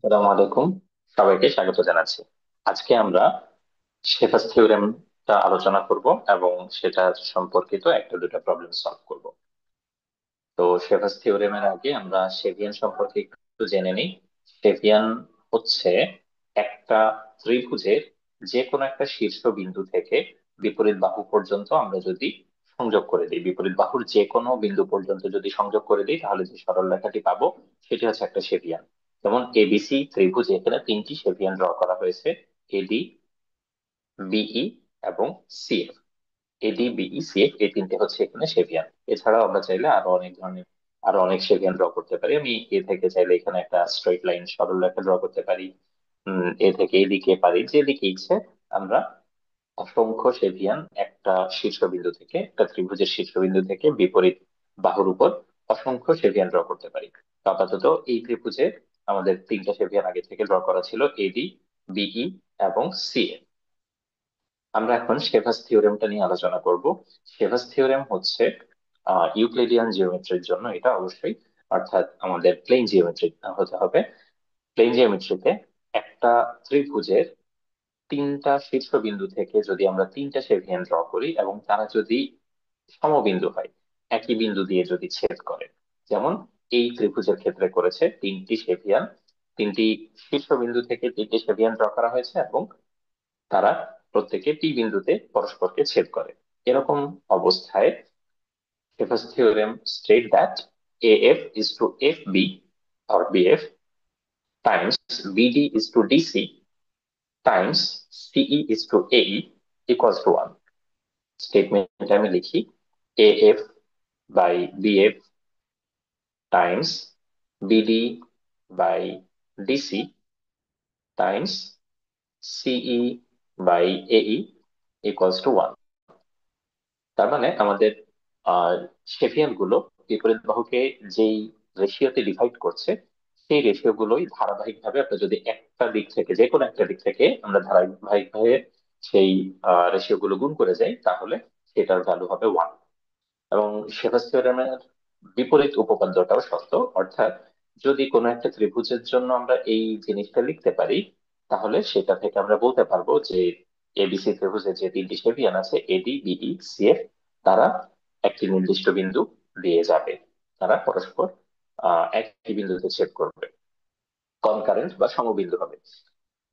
আসসালামু আলাইকুম। সবাইকে স্বাগত জানাচ্ছি। আজকে আমরা শেফাস থিওরেমটা আলোচনা করব এবং সেটা সম্পর্কিত একটা দুটো প্রবলেম সলভ করব। তো শেফাস থিওরেমের আগে আমরা শেভিয়ান সম্পর্কে একটু জেনে নিই। শেভিয়ান হচ্ছে একটা ত্রিভুজের যে কোনো একটা শীর্ষ বিন্দু থেকে বিপরীত বাহু পর্যন্ত আমরা যদি সংযোগ করে দিই, বিপরীত বাহুর যে কোনো বিন্দু পর্যন্ত যদি সংযোগ করে দিই, তাহলে যে সরল রেখাটি পাবো সেটি হচ্ছে একটা শেভিয়ান। যেমন এবিসি ত্রিভুজ, এখানে তিনটি শেভিয়ান ড্র করা হয়েছে: এডি, বিই এবং সিএফ। এডি, বিই, সিএফ এই তিনটে হচ্ছে এখানে শেভিয়ান। এছাড়াও আমরা চাইলে আরো অনেক শেভিয়ান ড্র করতে পারি। আমি এ থেকে চাইলে এখানে একটা স্ট্রেট লাইন সরল রেখা ড্র করতে পারি। এ থেকে এদিকে পারি, যেদিকে ইচ্ছে আমরা অসংখ্য শেভিয়ান একটা শীর্ষবিন্দু থেকে, একটা ত্রিভুজের শীর্ষবিন্দু থেকে বিপরীত বাহুর উপর অসংখ্য শেভিয়ান ড্র করতে পারি। তো আপাতত এই ত্রিভুজে আমাদের তিনটা শেভিয়ান আগে থেকে ড্র করা ছিল: এডি, বিই এবং সিএ। আমরা এখন শেফাস থিওরেমটা নিয়ে আলোচনা করব। শেফাস থিওরেম হচ্ছে ইউক্লিডিয়ান জিওমেট্রির জন্য এটা অবশ্যই, অর্থাৎ আমাদের প্লেন জিওমেট্রি হতে হবে। প্লেন জিওমেট্রিতে একটা ত্রিভুজের তিনটা শীর্ষবিন্দু থেকে যদি আমরা তিনটা শেভিয়ান ড্র করি এবং তারা যদি সমবিন্দু হয়, একই বিন্দু দিয়ে যদি ছেদ করে, যেমন এই ত্রিভুজের ক্ষেত্রে করেছে, তিনটি শেভিয়ান, তিনটি শীর্ষবিন্দু থেকে তিনটি শেভিয়ান ড্র করা হয়েছে এবং তারা প্রত্যেকে পি বিন্দুতে পরস্পরকে ছেদ করে। এরকম অবস্থায় Kepler's theorem state that AF is to FB or BF times BD is to DC times CE is to AE equals to 1. Statement আমি লিখি: AF by BF times BD by DC times CE by AE equals to 1. তার মানে আমাদের আহ শেফিয়ান গুলো বিপরীত বাহুকে যেই রেশিওতে divide করছে, সেই রেশিও গুলোই ধারাবাহিক ভাবে আমরা যদি একটা দিক থেকে, যে কোনো একটা দিক থেকে আমরা ধারাবাহিক ভাবে সেই রেশিও গুলো গুণ করে যাই, তাহলে সেটার ভ্যালু হবে 1। এবং শেফাস থিওরেমের বিপরীত উপপাদ্যটাও সত্য, অর্থাৎ যদি কোনো একটা ত্রিভুজের জন্য আমরা এই জিনিসটা লিখতে পারি, তাহলে সেটা থেকে আমরা বলতে পারবো যে এবিসি ত্রিভুজের যে তিনটি শেফিয়ান আছে, এডি, বিই, সিএফ, তারা একটি নির্দিষ্ট বিন্দু দিয়ে যাবে, তারা পরস্পর একই বিন্দুতে ছেদ করবে, কনকারেন্ট বা সমবিন্দু হবে।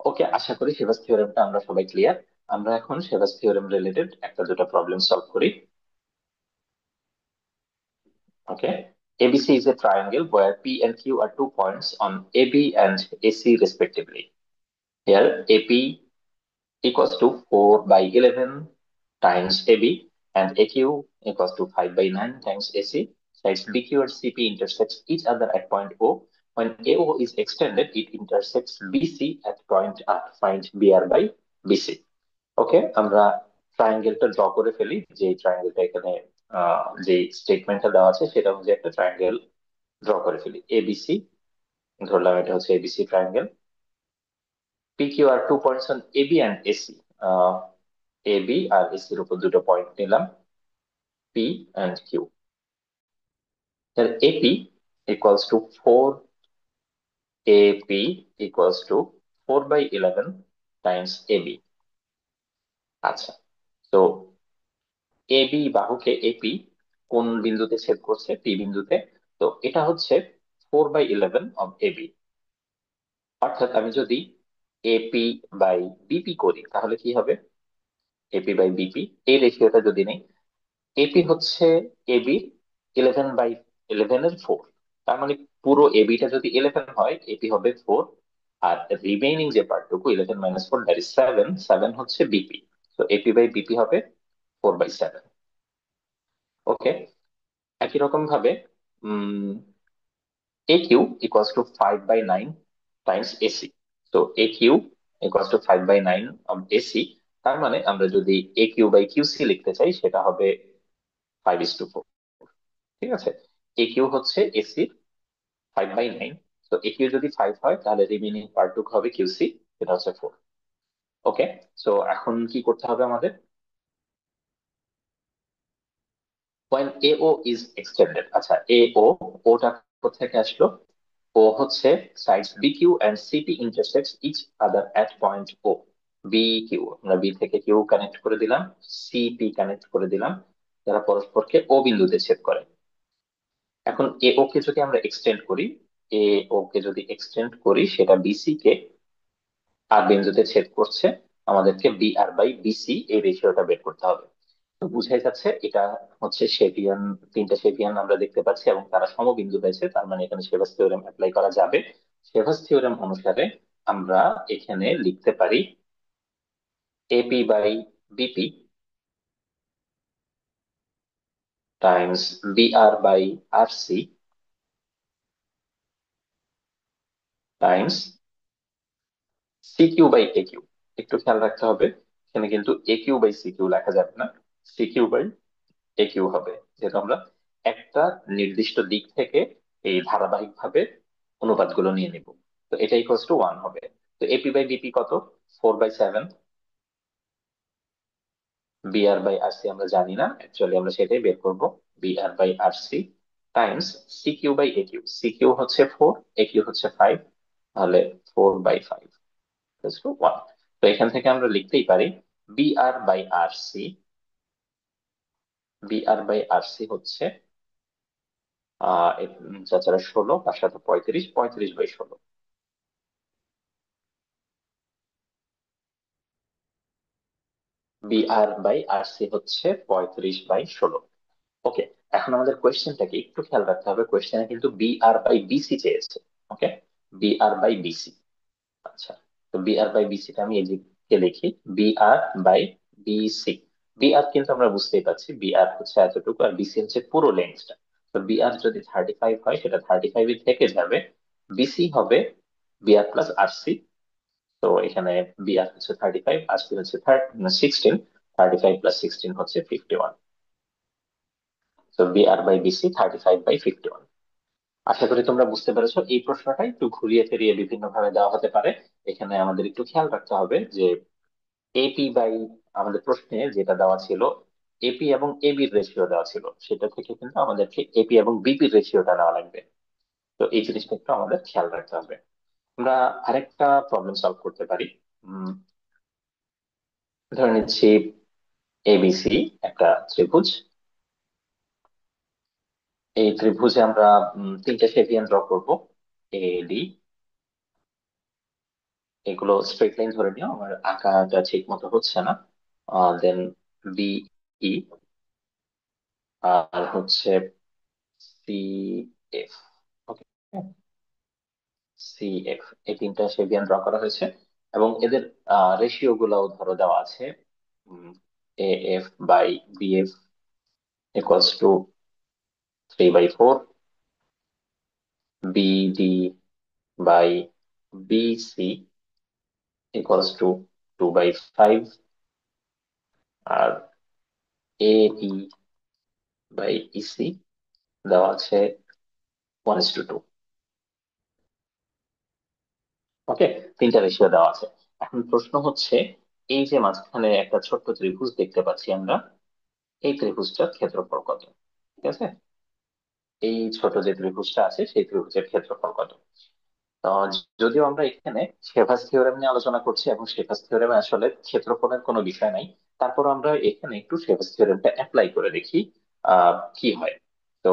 ওকে, আশা করি শেফাস থিওরেমটা আমরা সবাই ক্লিয়ার। আমরা এখন শেফাস থিওরেম রিলেটেড একটা দুটো প্রবলেম সলভ করি। Okay. ABC is a triangle where P and Q are 2 points on AB and AC respectively. Here AP equals to 4 by 11 times AB and AQ equals to 5 by 9 times AC. Sides BQ and CP intersects each other at point O. When AO is extended, it intersects BC at point R. Find BR by BC. ওকে, আমরা ট্রায়াঙ্গেলটা draw করে ফেলি। যে ট্রায়াঙ্গেলটা এখানে যে স্টেটমেন্টটা দেওয়া আছে সেটা অনুযায়ী একটা ট্রায়াঙ্গেল ড্র করে ফেলি। এবিসি ধরলাম, এটা হচ্ছে ABC triangle. P Q are 2 points on AB and AC. AB আর এসির উপর দুটো পয়েন্ট নিলাম, পি অ্যান্ড কিউ। তাহলে AP equals to 4, AP equals to 4/11 times AB. আচ্ছা, তো এবি বাহুকে এপি কোন বিন্দুতে ছেদ করছে? পি বিন্দুতে। তো এটা হচ্ছে 4/11 অফ এবি। অর্থাৎ আমি যদি এপি বাই বিপি করি তাহলে কি হবে? এপি বাই বিপি এই রেশিওটা যদি নেই, এপি হচ্ছে এবি 11/11 এর 4। তার মানে পুরো এবিটা যদি 11 হয়, এপি হবে 4, আর রিমেইনিং যে পার্টটুকু 11 - 4 দ্যাট ইজ 7, 7 হচ্ছে বিপি। তো এপি বাই বিপি হবে 4/7। ওকে, একই রকম ভাবে AQ equals to 5/9 times AC. So AQ equals to 5/9 of AC. তার মানে আমরা যদি AQ by QC লিখতে চাই, সেটা হবে 5:4। ঠিক আছে, AQ হচ্ছে AC 5/9। তো AQ যদি 5 হয়, তাহলে রিমেইনিং পার্টটুকু হবে QC, সেটা হচ্ছে 4। ওকে, সো এখন কি করতে হবে আমাদের? when AO is extended, আচ্ছা AO, ওটা কোথা থেকে আসলো? ও হচ্ছে sides B Q and CP intersects each other at point O. B Q, আমরা বি থেকে কিউ কানেক্ট করে দিলাম, সিপি কানেক্ট করে দিলাম, যারা পরস্পরকে ও বিন্দুতে ছেদ করে। এখন এ ও কে যদি আমরা এক্সটেন্ড করি, এ ও কে যদি এক্সটেন্ড করি, সেটা বিসি কে আর বিন্দুতে ছেদ করছে, আমাদেরকে বি আর বাই বিসি এই রেশিওটা বের করতে হবে। তো বুঝাই যাচ্ছে এটা হচ্ছে শেফিয়ান, তিনটা শেফিয়ান আমরা দেখতে পাচ্ছি এবং তারা সমবিন্দু হয়েছে, তার মানে এখানে শেভাস থিওরেম অ্যাপ্লাই করা যাবে। শেভাস থিওরেম অনুসারে আমরা এখানে লিখতে পারি A P by B P times B R by R C times C Q by A Q. একটু খেয়াল রাখতে হবে, এখানে কিন্তু A Q by C Q লেখা যাবে না, C Q by A Q হবে, যেহেতু আমরা একটা নির্দিষ্ট দিক থেকে এই ধারাবাহিক ভাবে অনুপাতগুলো নিয়ে নিব। তো এটা ইকুয়ালস টু 1 হবে। তো এপি বাই বিপি কত? 4/7। বিআর বাই আর সি আমরা জানি না, অ্যাকচুয়ালি আমরা সেটাই বের করব। B R by R C times C Q by A Q. C Q হচ্ছে 4, এ কিউ হচ্ছে 5, তাহলে 4/5 ইকুয়ালস টু 1। তো এখান থেকে আমরা লিখতেই পারি B R by R C, B R by R C হচ্ছে 16, তার সাথে 35, 35/16। বিআর বাই আর সি হচ্ছে 35/16। ওকে, এখন আমাদের কোয়েশ্চেনটাকে একটু খেয়াল রাখতে হবে, কোয়েশ্চেনে কিন্তু বিআর বাই বিসি চেয়েছে। ওকে, বিআর বাই বিসি। আচ্ছা, তো বিআর বাই বিসিটা আমি এদিকে লিখি, বিআর বাই বিসি। বিআর কিন্তু আমরা বুঝতেই পারছি, বিআর হচ্ছে এতটুকু আর বিসি হচ্ছে পুরো লেন্থটা। তো বিআর যদি 35 হয়, সেটা 35-ই থেকে যাবে। বিসি হবে বিআর প্লাস আরসি। তো এখানে বিআর হচ্ছে 35, আরসি হচ্ছে 16, 35 প্লাস 16 হচ্ছে 51। তো বিআর বাই বিসি 35/51। আশা করি তোমরা বুঝতে পেরেছো। এই প্রশ্নটা একটু ঘুরিয়ে ফিরিয়ে বিভিন্ন ভাবে দেওয়া হতে পারে। এখানে আমাদের একটু খেয়াল রাখতে হবে যে এপি বাই, আমাদের প্রশ্নে যেটা দেওয়া ছিল এপি এবং এবির রেশিও দেওয়া ছিল, সেটা থেকে কিন্তু আমাদেরকে এপি এবং বিপির রেশিওটা নেওয়া লাগবে। তো এই জিনিসটা একটু আমাদের খেয়াল রাখতে হবে। আমরা আরেকটা প্রবলেম সলভ করতে পারি। উম, ধরে নিচ্ছি এবিসি একটা ত্রিভুজ। এই ত্রিভুজে আমরা তিনটা সেভিয়ান ড্র করব, এ ডি। এগুলো স্ট্রেট লাইন ধরে নিও, আমার আঁকাটা ঠিক মতো হচ্ছে না। দেন বি ই, আর হচ্ছে সি এফ। ওকে, সি এফ, এই তিনটা সেভিয়ান ড্র করা হয়েছে এবং এদের রেশিও গুলাও ধরো দেওয়া আছে। A F by B F equals to 3/4, B D by B C equals to 2/5, আর এ ই বাই ইসি দেওয়া আছে 1:2। ওকে, তিনটা রেশিও দেওয়া আছে। এখন প্রশ্ন হচ্ছে, এই যে মাঝখানে একটা ছোট্ট ত্রিভুজ দেখতে পাচ্ছি আমরা, এই ত্রিভুজটার ক্ষেত্রফল কত? ঠিক আছে, এই ছোট যে ত্রিভুজটা আছে সেই ত্রিভুজের ক্ষেত্রফল কত? তো যদিও আমরা এখানে শেফাস থিওরেম নিয়ে আলোচনা করছি এবং শেফাস থিওরেমে আসলে ক্ষেত্রফলের কোনো বিষয় নাই, তারপর আমরা এখানে একটু শেফাস থিওরেমটা অ্যাপ্লাই করে দেখি কি হয়। তো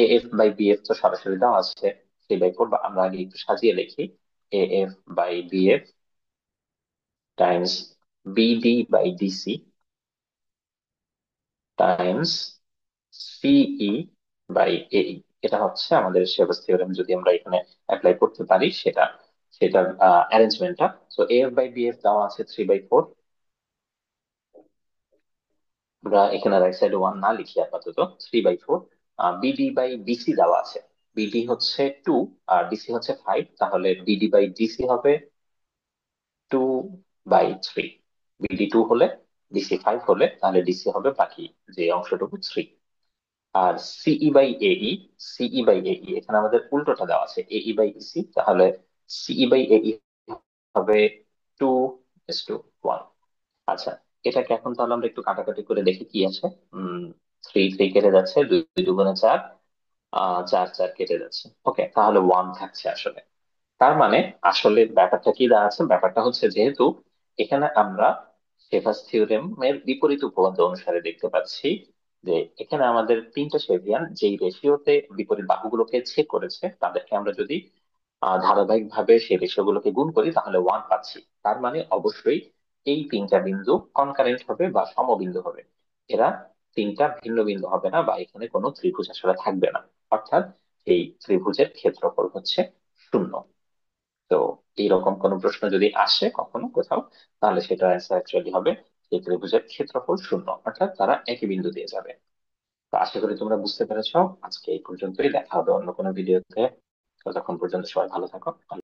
A F by B F তো সরাসরি দেওয়া আছে, 3/4, বা আমরা আগে একটু সাজিয়ে লিখি, A F by B F times B D by D C times C E by E A. এটা হচ্ছে আমাদের শেফাস থিওরেম, যদি আমরা এখানে অ্যাপ্লাই করতে পারি সেটা, সেটার অ্যারেঞ্জমেন্টটা। তো A F by B F দেওয়া আছে 3/4। আমরা এখানে রাইট সাইডে 1 না লিখি আপাতত, 3/4। বিডি বাই বিসি দেওয়া আছে, বিডি হচ্ছে 2 আর ডিসি হচ্ছে 5, তাহলে বিডি বাই ডিসি হবে 2/3। বিডি 2 হলে, ডিসি 5 হলে, তাহলে ডিসি হবে বাকি যে অংশটুকু 3। আর সিই বাই এই, সিই বাই এই এখানে আমাদের উল্টোটা দেওয়া আছে, এই বাই ইসি, তাহলে সিই বাই এই হবে 2:1। আচ্ছা, এটাকে এখন তাহলে আমরা একটু কাটাকাটি করে দেখি কি আছে। 3 3 কেটে যাচ্ছে, 2 2 গুণে 4, চার চার কেটে যাচ্ছে। ওকে, তাহলে ওয়ান থাকছে আসলে। তার মানে আসলে ব্যাপারটা কি দাঁড়াচ্ছে, ব্যাপারটা হচ্ছে যেহেতু এখানে আমরা শেফার্স থিওরেম এর বিপরীত উপপাদ্য অনুসারে দেখতে পাচ্ছি যে এখানে আমাদের তিনটা সেভিয়ান যেই রেশিওতে বিপরীত বাহুগুলোকে ছেদ করেছে, তাদেরকে আমরা যদি ধারাবাহিক ভাবে সেই রেশিওগুলোকে গুণ করি তাহলে ওয়ান পাচ্ছি। তার মানে অবশ্যই এই তিনটা বিন্দু কনকারেন্ট হবে বা সমবিন্দু হবে। এরা তিনটা ভিন্ন বিন্দু হবে না, বা এখানে কোনো ত্রিভুজ আসলে থাকবে না। অর্থাৎ এই ত্রিভুজের ক্ষেত্রফল হচ্ছে শূন্য। তো এইরকম কোন প্রশ্ন যদি আসে কখনো কোথাও, তাহলে সেটা অ্যান্সার অ্যাকচুয়ালি হবে এই ত্রিভুজের ক্ষেত্রফল শূন্য, অর্থাৎ তারা একই বিন্দু দিয়ে যাবে। তো আশা করি তোমরা বুঝতে পেরেছো। আজকে এই পর্যন্তই, দেখা হবে অন্য কোনো ভিডিওতে। ততক্ষণ পর্যন্ত সবাই ভালো থাকো।